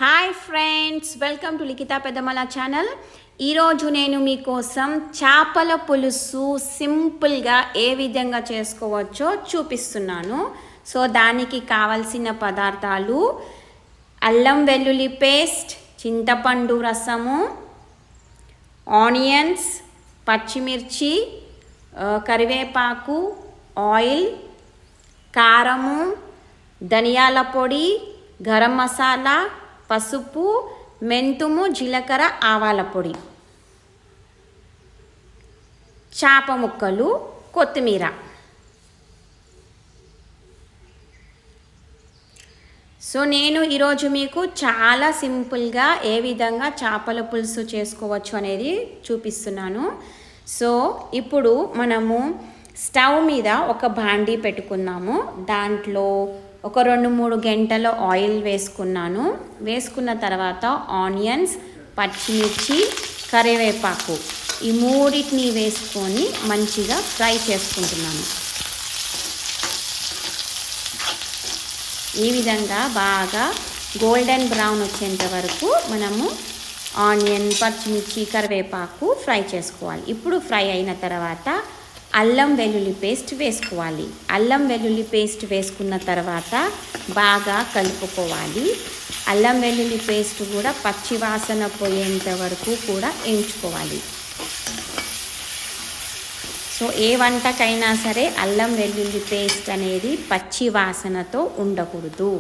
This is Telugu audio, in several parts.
Hi friends, welcome to Likhitha Peddamala channel. ఈరోజు నేను మీకోసం చేపల పులుసు సింపుల్గా ఏ విధంగా చేసుకోవచ్చో చూపిస్తున్నాను. సో దానికి కావలసిన పదార్థాలు: అల్లం వెల్లుల్లి పేస్ట్, చింతపండు రసము, ఆనియన్స్, పచ్చిమిర్చి, కరివేపాకు, ఆయిల్, కారము, ధనియాల పొడి, గరం మసాలా, పసుపు, మెంతుము, జీలకర్ర, ఆవాల పొడి, చేప ముక్కలు, కొత్తిమీర. సో నేను ఈరోజు మీకు చాలా సింపుల్గా ఏ విధంగా చేపల పులుసు చేసుకోవచ్చు అనేది చూపిస్తున్నాను. సో ఇప్పుడు మనము స్టవ్ మీద ఒక బాండీ పెట్టుకున్నాము. దాంట్లో ఒక 2-3 గంటల ఆయిల్ వేసుకున్నాను. వేసుకున్న తర్వాత ఆనియన్స్, పచ్చిమిర్చి, కరివేపాకు ఈ మూడింటిని వేసుకొని మంచిగా ఫ్రై చేసుకుంటున్నాను. ఈ విధంగా బాగా గోల్డెన్ బ్రౌన్ వచ్చేంత వరకు మనము ఆనియన్, పచ్చిమిర్చి, కరివేపాకు ఫ్రై చేసుకోవాలి. ఇప్పుడు ఫ్రై అయిన తర్వాత అల్లం వెల్లుల్లి పేస్ట్ వేసుకోవాలి. అల్లం వెల్లుల్లి పేస్ట్ వేసుకున్న తర్వాత బాగా కలుపుకోవాలి. అల్లం వెల్లుల్లి పేస్ట్ కూడా పచ్చి వాసన పోయేంత వరకు కూడా వేయించుకోవాలి. సో ఏ వంటకైనా సరే అల్లం వెల్లుల్లి పేస్ట్ అనేది పచ్చి వాసనతో ఉండకూడదు.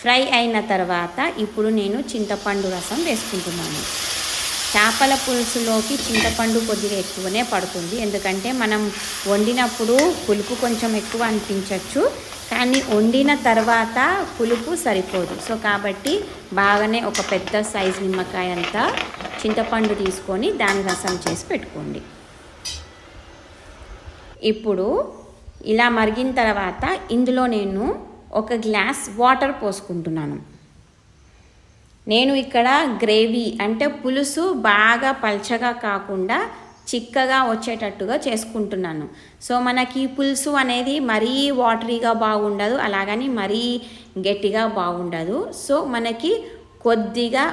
ఫ్రై అయిన తర్వాత ఇప్పుడు నేను చింతపండు రసం వేసుకుంటున్నాను. చేపల పులుసులోకి చింతపండు కొద్దిగా ఎక్కువనే పడుతుంది, ఎందుకంటే మనం వండినప్పుడు పులుపు కొంచెం ఎక్కువ అనిపించవచ్చు, కానీ వండిన తర్వాత పులుపు సరిపోదు. సో కాబట్టి బాగానే ఒక పెద్ద సైజు నిమ్మకాయ అంతా చింతపండు తీసుకొని దాని రసం చేసి పెట్టుకోండి. ఇప్పుడు ఇలా మరిగిన తర్వాత ఇందులో నేను 1 గ్లాస్ వాటర్ పోసుకుంటున్నాను. నేను ఇక్కడ గ్రేవీ అంటే పులుసు బాగా పల్చగా కాకుండా చిక్కగా వచ్చేటట్టుగా చేసుకుంటున్నాను. సో మనకి పులుసు అనేది మరీ వాటరీగా బాగుండదు, అలాగని మరీ గట్టిగా బాగుండదు. సో మనకి కొద్దిగా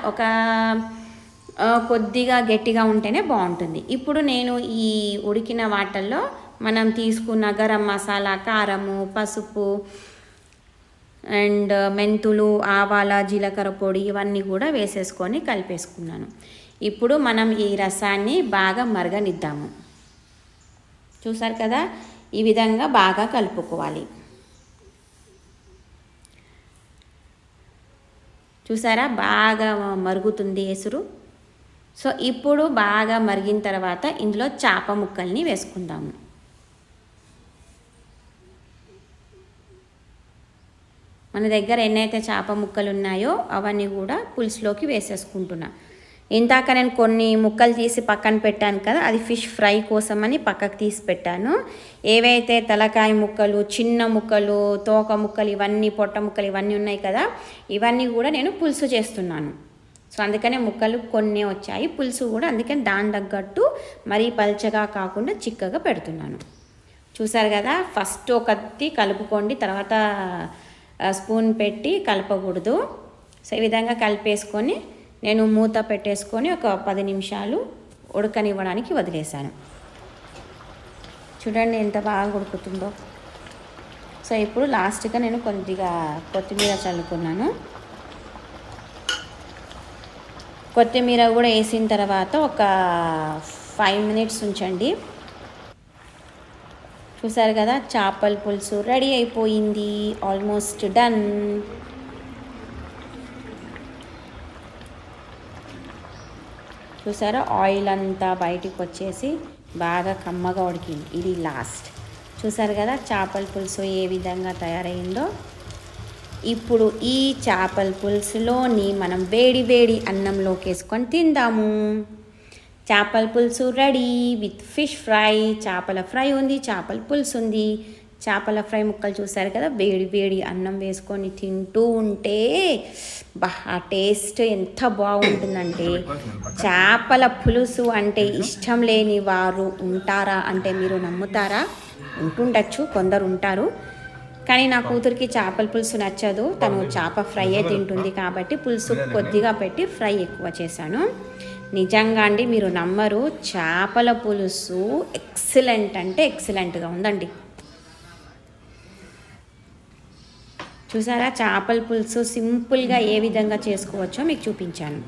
గట్టిగా ఉంటేనే బాగుంటుంది. ఇప్పుడు నేను ఈ ఉడికిన వాటర్లో మనం తీసుకున్న గరం మసాలా, కారము, పసుపు అండ్ మెంతులు, ఆవాల, జీలకర్ర పొడి ఇవన్నీ కూడా వేసేసుకొని కలిపేసుకున్నాను. ఇప్పుడు మనం ఈ రసాన్ని బాగా మరగనిద్దాము. చూసారు కదా, ఈ విధంగా బాగా కలుపుకోవాలి. చూసారా, బాగా మరుగుతుంది ఎసురు. సో ఇప్పుడు బాగా మరిగిన తర్వాత ఇందులో చేప ముక్కల్ని వేసుకుందాము. మన దగ్గర ఎన్నైతే చేప ముక్కలు ఉన్నాయో అవన్నీ కూడా పులుసులోకి వేసేసుకుంటున్నా. ఇందాక నేను కొన్ని ముక్కలు తీసి పక్కన పెట్టాను కదా, అది ఫిష్ ఫ్రై కోసమని పక్కకు తీసి పెట్టాను. ఏవైతే తలకాయ ముక్కలు, చిన్న ముక్కలు, తోక ముక్కలు, ఇవన్నీ పొట్ట ముక్కలు ఇవన్నీ ఉన్నాయి కదా, ఇవన్నీ కూడా నేను పులుసు చేస్తున్నాను. సో అందుకనే ముక్కలు కొన్ని వచ్చాయి, పులుసు కూడా అందుకని దాని తగ్గట్టు మరీ పల్చగా కాకుండా చిక్కగా పెడుతున్నాను. చూసారు కదా, ఫస్ట్ ఒకటి కలుపుకోండి, తర్వాత స్పూన్ పెట్టి కలపకూడదు. సో ఈ విధంగా కలిపేసుకొని నేను మూత పెట్టేసుకొని ఒక 10 నిమిషాలు ఉడకనివ్వడానికి వదిలేశాను. చూడండి ఎంత బాగా ఉడుకుతుందో. సో ఇప్పుడు లాస్ట్గా నేను కొద్దిగా కొత్తిమీర చల్లుకున్నాను. కొత్తిమీర కూడా వేసిన తర్వాత ఒక 5 మినిట్స్ ఉంచండి. చూసారు కదా, చేపల పులుసు రెడీ అయిపోయింది, ఆల్మోస్ట్ డన్. చూసారా, ఆయిల్ అంతా బయటికి వచ్చేసి బాగా కమ్మగా ఉడికింది. ఇది లాస్ట్. చూసారు కదా చేపల పులుసు ఏ విధంగా తయారైందో. ఇప్పుడు ఈ చేపల పులుసులోని మనం వేడి వేడి అన్నంలోకి వేసుకొని తిందాము. చేపల పులుసు రెడీ విత్ ఫిష్ ఫ్రై. చేపల ఫ్రై ఉంది, చేపల పులుసు ఉంది. చేపల ఫ్రై ముక్కలు చూసారు కదా, వేడి వేడి అన్నం వేసుకొని తింటూ ఉంటే ఆ టేస్ట్ ఎంత బాగుంటుందంటే. చేపల పులుసు అంటే ఇష్టం లేని వారు ఉంటారా అంటే మీరు నమ్ముతారా? ఉంటుండొచ్చు, కొందరు ఉంటారు. కానీ నా కూతురికి చేపల పులుసు నచ్చదు, తను చేప ఫ్రైయే తింటుంది కాబట్టి పులుసు కొద్దిగా పెట్టి ఫ్రై ఎక్కువ చేశాను. నిజంగా అండి మీరు నమ్మరు, చేపల పులుసు ఎక్సలెంట్ అంటే ఎక్సలెంట్గా ఉందండి. చూసారా చేపల పులుసు సింపుల్గా ఏ విధంగా చేసుకోవచ్చో మీకు చూపించాను.